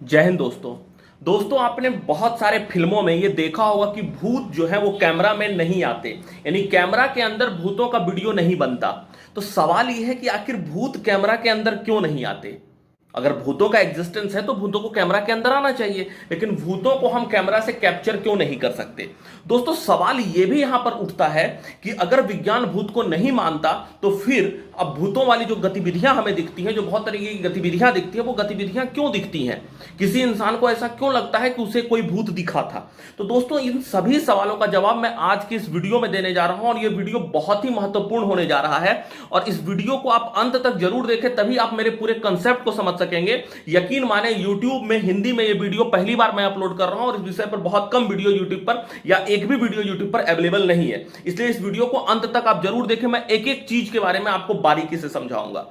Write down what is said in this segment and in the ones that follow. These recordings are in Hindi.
जय हिंद दोस्तों। आपने बहुत सारे फिल्मों में ये देखा होगा कि भूत जो है वो कैमरा में नहीं आते, यानी कैमरा के अंदर भूतों का वीडियो नहीं बनता। तो सवाल ये है कि आखिर भूत कैमरा के अंदर क्यों नहीं आते। अगर भूतों का एग्जिस्टेंस है तो भूतों को कैमरा के अंदर आना चाहिए, लेकिन भूतों को हम कैमरा से कैप्चर क्यों नहीं कर सकते। दोस्तों सवाल यह भी यहां पर उठता है कि अगर विज्ञान भूत को नहीं मानता तो फिर अब भूतों वाली जो गतिविधियां हमें दिखती हैं, जो बहुत तरीके की गतिविधियां दिखती हैं, वो गतिविधियां क्यों दिखती हैं। किसी इंसान को ऐसा क्यों लगता है कि उसे कोई भूत दिखा था। तो दोस्तों इन सभी सवालों का जवाब मैं आज की इस वीडियो में देने जा रहा हूं, और यह वीडियो बहुत ही महत्वपूर्ण होने जा रहा है। और इस वीडियो को आप अंत तक जरूर देखें, तभी आप मेरे पूरे कंसेप्ट को समझ सकेंगे। यकीन माने यूट्यूब में हिंदी में यह वीडियो पहली बार मैं अपलोड कर रहा हूं, और इस विषय पर बहुत कम वीडियो यूट्यूब पर या एक भी वीडियो यूट्यूब पर अवेलेबल नहीं है। इसलिए इस वीडियो को अंत तक आप जरूर देखें। मैं एक एक चीज के बारे में आपको बारीकी से समझाऊंगा।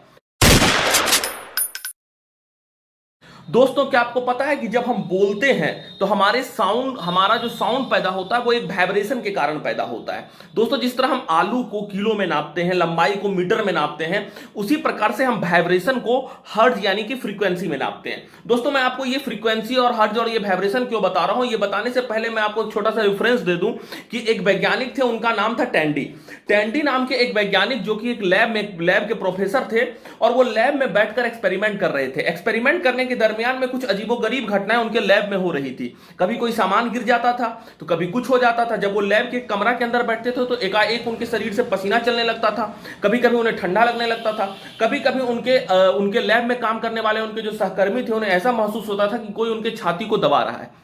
दोस्तों क्या आपको पता है कि जब हम बोलते हैं तो हमारा जो साउंड पैदा होता है वो एक वाइब्रेशन के कारण पैदा होता है। दोस्तों जिस तरह हम आलू को किलो में नापते हैं, लंबाई को मीटर में नापते हैं, उसी प्रकार से हम वाइब्रेशन को हर्ट्ज यानी कि फ्रीक्वेंसी में नापते हैं। दोस्तों मैं आपको ये फ्रीक्वेंसी और हर्ट्ज और ये वाइब्रेशन क्यों बता रहा हूं, ये बताने से पहले मैं आपको एक छोटा सा रेफरेंस दे दूं कि एक वैज्ञानिक थे, उनका नाम था टैंडी। टैंडी नाम के एक वैज्ञानिक जो कि एक लैब के प्रोफेसर थे, और वो लैब में बैठकर एक्सपेरिमेंट कर रहे थे। एक्सपेरिमेंट करने के दरमियान में कुछ अजीबोगरीब घटनाएं उनके लैब में हो रही थी। कभी कोई सामान गिर जाता था तो कभी कुछ हो जाता था। जब वो लैब के कमरा के अंदर बैठते थे तो एकाएक उनके शरीर से पसीना चलने लगता था, कभी कभी उन्हें ठंडा लगने लगता था, कभी कभी उनके लैब में काम करने वाले उनके जो सहकर्मी थे उन्हें ऐसा महसूस होता था कि कोई उनके छाती को दबा रहा है।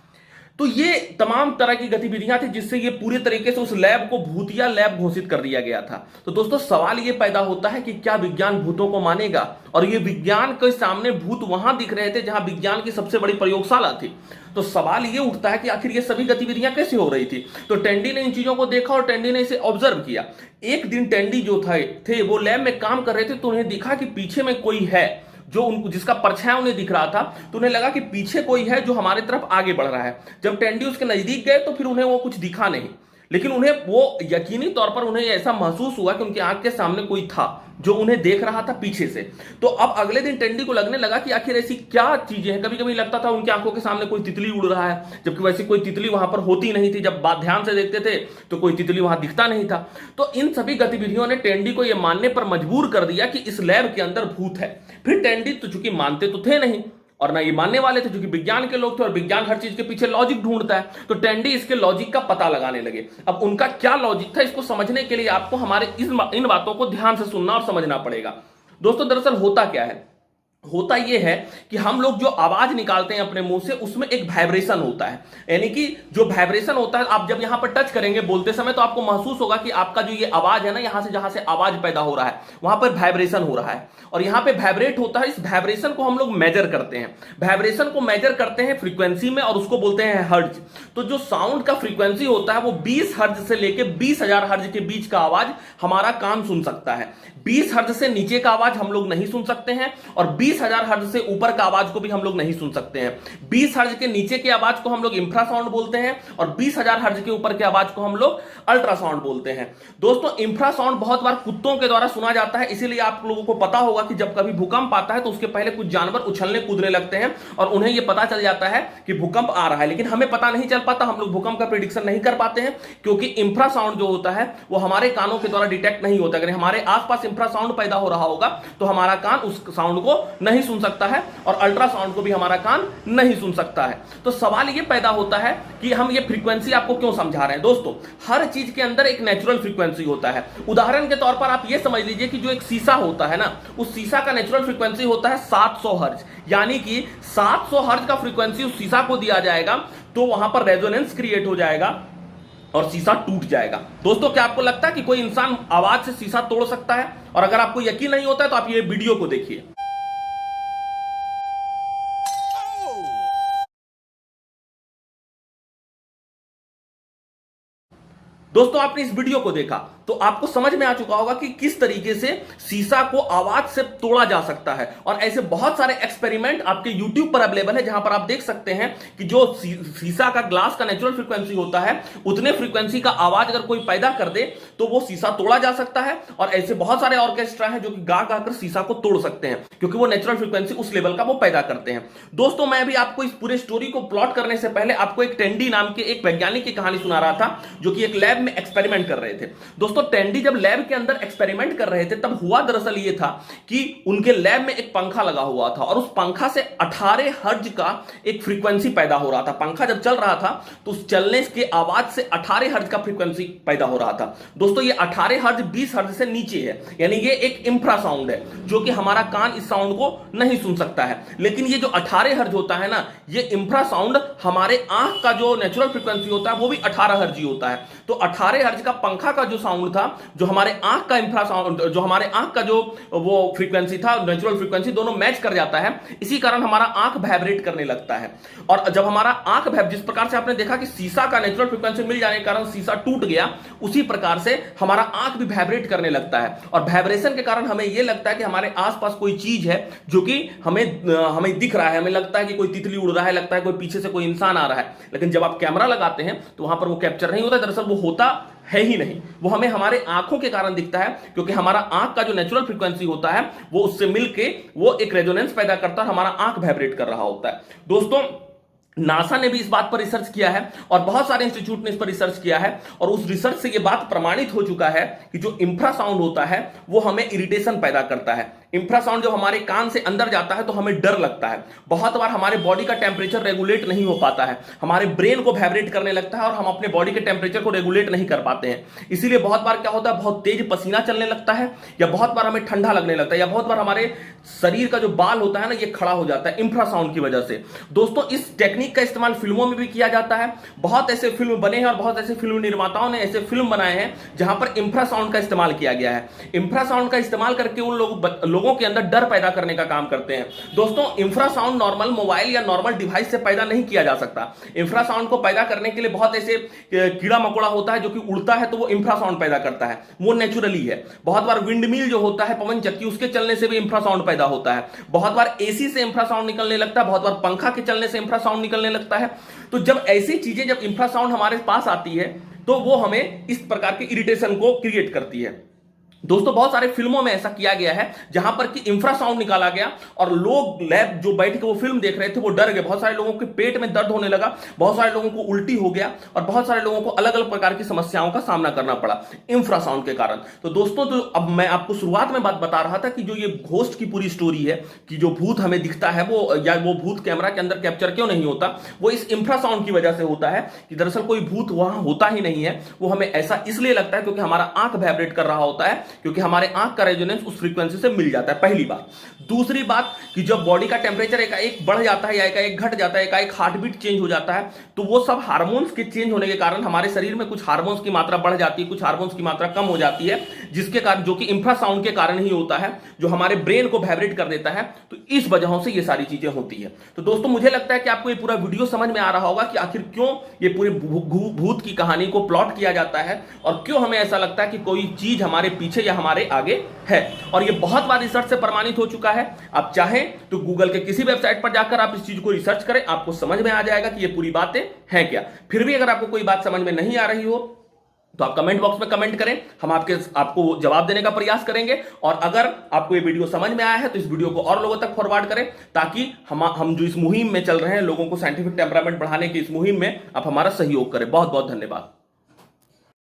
तो ये तमाम तरह की गतिविधियां थी जिससे ये पूरे तरीके से उस लैब को भूतिया लैब घोषित कर दिया गया था। तो दोस्तों सवाल ये पैदा होता है कि क्या विज्ञान भूतों को मानेगा। और ये विज्ञान के सामने भूत वहां दिख रहे थे जहां विज्ञान की सबसे बड़ी प्रयोगशाला थी। तो सवाल ये उठता है कि आखिर ये सभी गतिविधियां कैसे हो रही थी। तो टेंडी ने इन चीजों को देखा और टेंडी ने इसे ऑब्जर्व किया। एक दिन टेंडी जो थे वो लैब में काम कर रहे थे, तो उन्हें दिखा कि पीछे में कोई है जो उनको जिसका परछाई उन्हें दिख रहा था। तो उन्हें लगा कि पीछे कोई है जो हमारे तरफ आगे बढ़ रहा है। जब टेंडी उसके नजदीक गए तो फिर उन्हें वो कुछ दिखा नहीं, लेकिन उन्हें वो यकीनी तौर पर उन्हें ऐसा महसूस हुआ कि उनकी आंख के सामने कोई था जो उन्हें देख रहा था पीछे से। तो अब अगले दिन टेंडी को लगने लगा कि आखिर ऐसी क्या चीजें हैं। कभी कभी लगता था उनकी आंखों के सामने कोई तितली उड़ रहा है, जबकि वैसी कोई तितली वहां पर होती नहीं थी। जब बात ध्यान से देखते थे तो कोई तितली वहां दिखता नहीं था। तो इन सभी गतिविधियों ने टेंडी को यह मानने पर मजबूर कर दिया कि इस लैब के अंदर भूत है। फिर टेंडी तो चूंकि मानते तो थे नहीं और ना ये मानने वाले थे, क्योंकि विज्ञान के लोग थे और विज्ञान हर चीज के पीछे लॉजिक ढूंढता है। तो टेंडी इसके लॉजिक का पता लगाने लगे। अब उनका क्या लॉजिक था, इसको समझने के लिए आपको हमारे इन बातों को ध्यान से सुनना और समझना पड़ेगा। दोस्तों दरअसल होता क्या है, होता यह है कि हम लोग जो आवाज निकालते हैं अपने मुंह से उसमें एक वाइब्रेशन होता है। यानी कि जो वाइब्रेशन होता है, आप जब यहां पर टच करेंगे बोलते समय तो आपको महसूस होगा कि आपका जो ये आवाज है ना, यहां से जहां से आवाज पैदा हो रहा है वहां पर वाइब्रेशन हो रहा है और यहां पे वाइब्रेट होता है। इस वाइब्रेशन को हम लोग मेजर करते हैं। वाइब्रेशन को मेजर करते हैं फ्रीक्वेंसी में और उसको बोलते हैं हर्ट्ज। तो जो साउंड का फ्रीक्वेंसी होता है वो 20 हर्ट्ज से लेकर 20,000 हर्ट्ज के बीच का आवाज हमारा कान सुन सकता है। 20 हर्ट्ज से नीचे का आवाज हम लोग नहीं सुन सकते हैं, और 20,000 हर्ट्ज से ऊपर का आवाज को भी हम लोग नहीं सुन सकते हैं। 20 हर्ट्ज के नीचे की आवाज को हम लोग इंफ्रासाउंड बोलते हैं, और 20,000 हर्ट्ज के ऊपर की आवाज को हम लोग अल्ट्रासाउंड बोलते हैं। दोस्तों इंफ्रासाउंड बहुत बार कुत्तों के द्वारा सुना जाता है, इसीलिए आप लोगों को पता होगा कि जब कभी भूकंप आता है तो उसके पहले कुछ जानवर उछलने कूदने लगते हैं और उन्हें यह पता चल जाता है कि भूकंप आ रहा है। लेकिन हमें पता नहीं चल पाता, हम लोग भूकंप का प्रिडिक्शन नहीं कर पाते हैं, क्योंकि इंफ्रासाउंड जो होता है वो हमारे कानों के द्वारा डिटेक्ट नहीं होता। अगर हमारे आसपास इंफ्रासाउंड पैदा हो रहा होगा तो हमारा कान उस साउंड को नहीं सुन सकता है, और अल्ट्रासाउंड को भी हमारा कान नहीं सुन सकता है। तो सवाल यह पैदा होता है कि हम ये फ्रीक्वेंसी आपको क्यों समझा रहे हैं। दोस्तों हर चीज के अंदर एक नेचुरल फ्रीक्वेंसी होता है। उदाहरण के तौर पर आप ये समझ लीजिए कि जो एक शीशा होता है ना, उस शीशा का नेचुरल फ्रीक्वेंसी होता है 700 हर्ट्ज। यानी कि 700 हर्ट्ज का फ्रीक्वेंसी उस शीशा को दिया जाएगा तो वहां पर रेजोनेंस क्रिएट हो जाएगा और शीशा टूट जाएगा। दोस्तों क्या आपको लगता है कि कोई इंसान आवाज से शीशा तोड़ सकता है? और अगर आपको यकीन नहीं होता है तो आप ये वीडियो को देखिए। दोस्तों आपने इस वीडियो को देखा तो आपको समझ में आ चुका होगा कि किस तरीके से शीशा को आवाज से तोड़ा जा सकता है, और ऐसे बहुत सारे एक्सपेरिमेंट आपके YouTube पर अवेलेबल है जहां पर आप देख सकते हैं कि जो शीशा का ग्लास का नेचुरल फ्रीक्वेंसी होता है उतने फ्रीक्वेंसी का आवाज अगर कोई पैदा कर दे तो वो शीशा तोड़ा जा सकता है। और ऐसे बहुत सारे ऑर्केस्ट्रा हैं जो कि गा गा कर शीशा को तोड़ सकते हैं क्योंकि वो नेचुरल फ्रीक्वेंसी उस लेवल का वो पैदा करते हैं। दोस्तों मैं भी आपको इस पूरे स्टोरी को प्लॉट करने से पहले आपको एक टेंडी नाम के एक वैज्ञानिक की कहानी सुना रहा था जो कि एक लैब में एक्सपेरिमेंट कर रहे थे। दोस्तों टेंडी जब लैब के अंदर एक्सपेरिमेंट कर रहे थे तब हुआ दरअसल ये था कि उनके लैब में एक पंखा लगा हुआ था और उस पंखा से 18 हर्ट्ज का एक फ्रीक्वेंसी पैदा हो रहा था। पंखा जब चल रहा था तो उस चलने के आवाज से 18 हर्ट्ज का फ्रीक्वेंसी पैदा हो रहा था। दोस्तों ये 18 हर्ट्ज 20 हर्ट्ज से नीचे है, यानी ये एक इंफ्रासाउंड है जो कि हमारा कान इस साउंड को नहीं सुन सकता है। लेकिन ये जो 18 हर्ट्ज होता है ना, ये इंफ्रासाउंड हमारे आंख का जो नेचुरल फ्रीक्वेंसी होता है वो भी 18 हर्ट्ज ही होता है। तो 18 हर्ट्ज का पंखा का जो साउंड था, जो हमारे आंख का इंफ्रासाउंड, जो हमारे आंख का जो वो फ्रीक्वेंसी था, नेचुरल फ्रीक्वेंसी, दोनों मैच कर जाता है। इसी कारण हमारा आंख वाइब्रेट करने लगता है। और जब हमारा आंख जिस प्रकार से आपने देखा कि शीशा का नेचुरल फ्रीक्वेंसी मिल जाने के कारण शीशा टूट गया, उसी प्रकार से हमारा आंख भी वाइब्रेट करने लगता है। और वाइब्रेशन के कारण हमें यह लगता है कि हमारे आसपास कोई चीज है जो कि हमें दिख रहा है। हमें लगता है कि कोई तितली उड़ रहा है, लगता है कोई पीछे से कोई इंसान आ रहा है। लेकिन जब आप कैमरा लगाते हैं तो वहां पर वो कैप्चर नहीं होता, दरअसल वो होता है ही नहीं। वो हमें हमारे आंखों के कारण दिखता है क्योंकि हमारा आंख का जो नेचुरल फ्रीक्वेंसी होता है वो उससे मिलके वो एक रेजोनेंस पैदा करता है, हमारा आंख वाइब्रेट कर रहा होता है। दोस्तों नासा ने भी इस बात पर रिसर्च किया है और बहुत सारे इंस्टीट्यूट ने इस पर रिसर्च किया है, और उस रिसर्च से यह बात प्रमाणित हो चुका है कि जो इंफ्रासाउंड होता है वो हमें इरिटेशन पैदा करता है। इंफ्रासाउंड जब हमारे कान से अंदर जाता है तो हमें डर लगता है। बहुत बार हमारे बॉडी का टेम्परेचर रेगुलेट नहीं हो पाता है, हमारे ब्रेन को वाइब्रेट करने लगता है और हम अपने बॉडी के टेम्परेचर को रेगुलेट नहीं कर पाते हैं। इसीलिए बहुत बार क्या होता है, बहुत तेज पसीना चलने लगता है, या बहुत बार हमें ठंडा लगने लगता है, या बहुत बार हमारे शरीर का जो बाल होता है ना ये खड़ा हो जाता है इंफ्रासाउंड की वजह से। दोस्तों इस टेक्निक का इस्तेमाल फिल्मों में भी किया जाता है। बहुत ऐसे फिल्म बने हैं और बहुत ऐसे फिल्म निर्माताओं ने ऐसे फिल्म बनाए हैं जहां पर इंफ्रासाउंड का इस्तेमाल किया गया है। इंफ्रासाउंड का इस्तेमाल करके उन लोगों के अंदर डर पैदा करने का काम करते हैं। दोस्तों इंफ्रासाउंड नॉर्मल मोबाइल या नॉर्मल डिवाइस से पैदा नहीं किया जा सकता। इंफ्रासाउंड को पैदा करने के लिए बहुत ऐसे कीड़ा मकोड़ा होता है जो कि उड़ता है तो वो इंफ्रासाउंड पैदा करता है, वो नेचुरली है। बहुत बार विंडमिल जो होता है, पवन चक्की, उसके चलने से भी इंफ्रासाउंड पैदा होता है। बहुत बार एसी से इंफ्रासाउंड निकलने लगता है, बहुत बार पंखा के चलने से इंफ्रासाउंड निकलने लगता है। तो जब ऐसी चीजें, जब इंफ्रासाउंड हमारे पास आती है तो वो हमें इस प्रकार के इरिटेशन को क्रिएट करती है। दोस्तों बहुत सारे फिल्मों में ऐसा किया गया है जहां पर कि इंफ्रासाउंड निकाला गया और लोग लैब जो बैठ के वो फिल्म देख रहे थे वो डर गए। बहुत सारे लोगों के पेट में दर्द होने लगा, बहुत सारे लोगों को उल्टी हो गया और बहुत सारे लोगों को अलग अलग प्रकार की समस्याओं का सामना करना पड़ा इंफ्रासाउंड के कारण। तो दोस्तों जो अब मैं आपको शुरुआत में बात बता रहा था कि जो ये घोस्ट की पूरी स्टोरी है कि जो भूत हमें दिखता है वो, या वो भूत कैमरा के अंदर कैप्चर क्यों नहीं होता, वो इस इंफ्रासाउंड की वजह से होता है कि दरअसल कोई भूत वहां होता ही नहीं है। वो हमें ऐसा इसलिए लगता है क्योंकि हमारा आंख वाइब्रेट कर रहा होता है, क्योंकि हमारे आंख का रेजोनेंस उस फ्रीक्वेंसी से मिल जाता है, पहली बात। दूसरी बात कि जब बॉडी का टेम्परेचर एकाएक बढ़ जाता है या एकाएक घट जाता है, एकाएक हार्टबीट चेंज हो जाता है, तो वो सब हार्मोन्स के चेंज होने के कारण हमारे शरीर में कुछ हार्मोन्स की मात्रा बढ़ जाती है, कुछ हार्मोन्स की मात्रा कम हो जाती है, जिसके कारण, जो कि इंफ्रासाउंड के कारण ही होता है, जो हमारे ब्रेन को वाइब्रेट कर देता है। तो इस वजहों से ये सारी चीजें होती है। तो दोस्तों मुझे लगता है कि आपको ये पूरा वीडियो समझ में आ रहा होगा कि आखिर क्यों ये पूरे भूत की कहानी को प्लॉट किया जाता है और क्यों हमें ऐसा लगता है कि कोई चीज हमारे पीछे या हमारे आगे है। और ये बहुत बार रिसर्च से प्रमाणित हो चुका है। आप चाहें तो गूगल के किसी वेबसाइट पर जाकर आप इस चीज को रिसर्च करें, आपको समझ में आ जाएगा कि ये पूरी बातें हैं क्या। फिर भी अगर आपको कोई बात समझ में नहीं आ रही हो तो आप कमेंट बॉक्स में कमेंट करें, हम आपको जवाब देने का प्रयास करेंगे। और अगर आपको ये वीडियो समझ में आया है तो इस वीडियो को और लोगों तक फॉरवर्ड करें, ताकि हम जो इस मुहिम में चल रहे हैं, लोगों को साइंटिफिक टेम्परामेंट बढ़ाने की इस मुहिम में आप हमारा सहयोग करें। बहुत बहुत धन्यवाद।